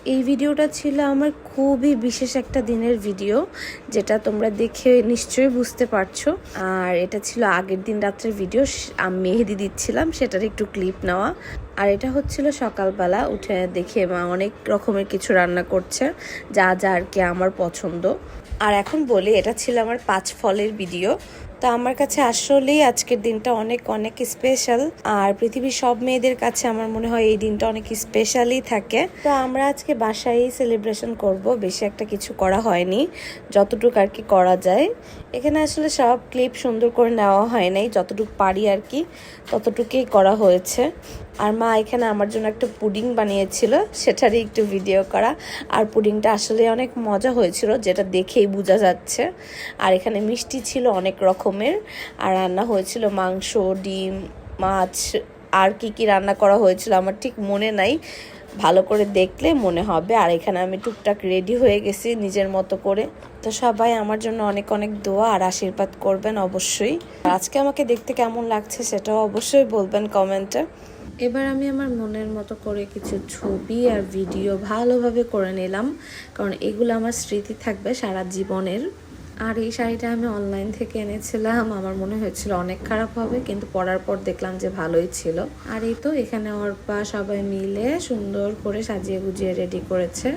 এই ভিডিওটা ছিল আমার খুবই বিশেষ একটা দিনের ভিডিও, যেটা তোমরা দেখে নিশ্চয়ই বুঝতে পারছো। আর এটা ছিল আগের দিন রাত্রের ভিডিও, আমি মেহেদি দিচ্ছিলাম সেটার একটু ক্লিপ নেওয়া। আর এটা হচ্ছিল সকালবেলা উঠে দেখে মা অনেক রকমের কিছু রান্না করছে, যা যা আর কি আমার পছন্দ। আর এখন বলি, এটা ছিল আমার 5 ফলের ভিডিও। তো আমার কাছে আসলেই আজকের দিনটা অনেক অনেক স্পেশাল, আর পৃথিবীর সব মেয়েদের কাছে আমার মনে হয় এই দিনটা অনেক স্পেশালই থাকে। তো আমরা আজকে বাসায় সেলিব্রেশন করব, বেশি একটা কিছু করা হয়নি, যতটুকু আর কি করা যায়। এখানে আসলে সব ক্লিপ সুন্দর করে নেওয়া হয় নাই, যতটুকু পারি আর কি ততটুকুই করা হয়েছে। আর মা এখানে আমার জন্য একটা পুডিং বানিয়েছিল, সেটারই একটু ভিডিও করা। আর পুডিংটা আসলে অনেক মজা হয়েছিল, যেটা দেখেই বোঝা যাচ্ছে। আর এখানে মিষ্টি ছিল অনেক রকমের, আর রান্না হয়েছিল মাংস, ডিম, মাছ, আর কি কি রান্না করা হয়েছিল আমার ঠিক মনে নাই, ভালো করে দেখলে মনে হবে। আর এখানে আমি টুকটাক রেডি হয়ে গেছি নিজের মতো করে। তো সবাই আমার জন্য অনেক অনেক দোয়া আর আশীর্বাদ করবেন অবশ্যই। আজকে আমাকে দেখতে কেমন লাগছে সেটাও অবশ্যই বলবেন কমেন্টে। এবার আমি আমার মনের মতো করে কিছু ছবি আর ভিডিও ভালোভাবে করে নিলাম, কারণ এগুলো আমার স্মৃতি থাকবে সারা জীবনের। আর এই শাড়িটা আমি অনলাইন থেকে এনেছিলাম, আমার মনে হয়েছিল অনেক খারাপ হবে, কিন্তু পরার পর দেখলাম যে ভালোই ছিল। আর এই তো এখানে অর্পা সবাই মিলে সুন্দর করে সাজিয়ে গুজিয়ে রেডি করেছে।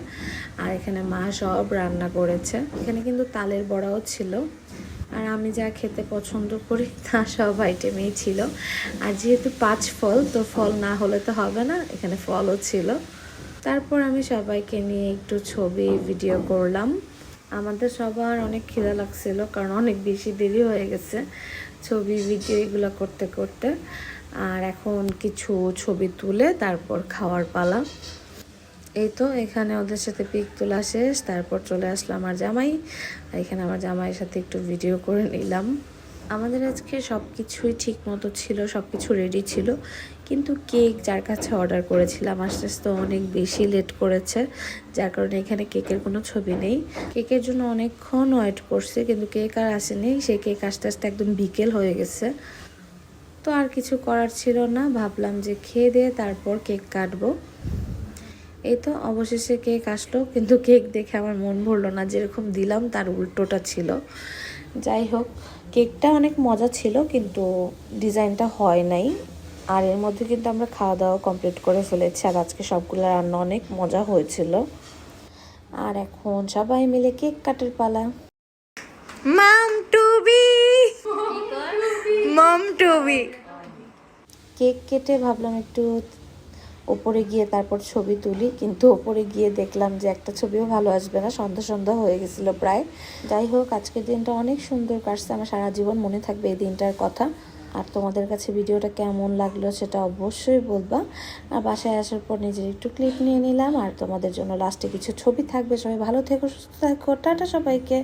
আর এখানে মা সব রান্না করেছে, এখানে কিন্তু তালের বড়াও ছিল। আর আমি যা খেতে পছন্দ করি তা সব আইটেমেই ছিল। আর যেহেতু 5 ফল, তো ফল না হলে তো হবে না, এখানে ফলও ছিল। তারপর আমি সবাইকে নিয়ে একটু ছবি ভিডিও করলাম। আমাদের সবার অনেক খিদা লাগছিল, কারণ অনেক বেশি দেরি হয়ে গেছে ছবি ভিডিও এগুলো করতে করতে। আর এখন কিছু ছবি তুলে তারপর খাওয়ার পালা। এই তো এখানে ওদের সাথে পিক তোলা শেষ, তারপর চলে আসলো আমার জামাই। এখানে আমার জামাইয়ের সাথে একটু ভিডিও করে নিলাম। আমাদের আজকে সব কিছুই ঠিক মতো ছিল, সব কিছু রেডি ছিল, কিন্তু কেক যার কাছে অর্ডার করেছিলাম আস্তে আস্তে অনেক বেশি লেট করেছে, যার কারণে এখানে কেকের কোনো ছবি নেই। কেকের জন্য অনেকক্ষণ ওয়েট করছে, কিন্তু কেক আর আসেনি। সেই কেক আস্তে আস্তে একদম বিকেল হয়ে গেছে। তো আর কিছু করার ছিল না, ভাবলাম যে খেয়ে দিয়ে তারপর কেক কাটবো। এই তো অবশেষে কেক আসলো, কিন্তু কেক দেখে আমার মন ভরলো না, যেরকম দিলাম তার উল্টোটা ছিল। যাই হোক, কেকটা অনেক মজা ছিল, কিন্তু ডিজাইনটা হয় নাই। আর এর মধ্যে কিন্তু আমরা খাওয়া দাওয়া কমপ্লিট করে ফেলেছি, আর আজকে সবগুলো রান্না অনেক মজা হয়েছিল। আর এখন সবাই মিলে কেক কাটার পালা। মাম টুবি, মাম টুবি। কেক কেটে ভাবলাম একটু ওপরে গিয়ে তারপর ছবি তুলি, কিন্তু ওপরে গিয়ে দেখলাম যে একটা ছবিও ভালো আসবে না, সন্ধ্যা সন্ধ্যা হয়ে গেছিলো প্রায়। যাই হোক, আজকের দিনটা অনেক সুন্দর কাটছে, আমার সারা জীবন মনে থাকবে এই দিনটার কথা। আর তোমাদের কাছে ভিডিওটা কেমন লাগলো সেটা অবশ্যই বলবা। আর বাসায় আসার পর নিজের একটু ক্লিপ নিয়ে নিলাম, আর তোমাদের জন্য লাস্টে কিছু ছবি থাকবে। সবাই ভালো থেকো, সুস্থ থেকো, টাটা সবাইকে।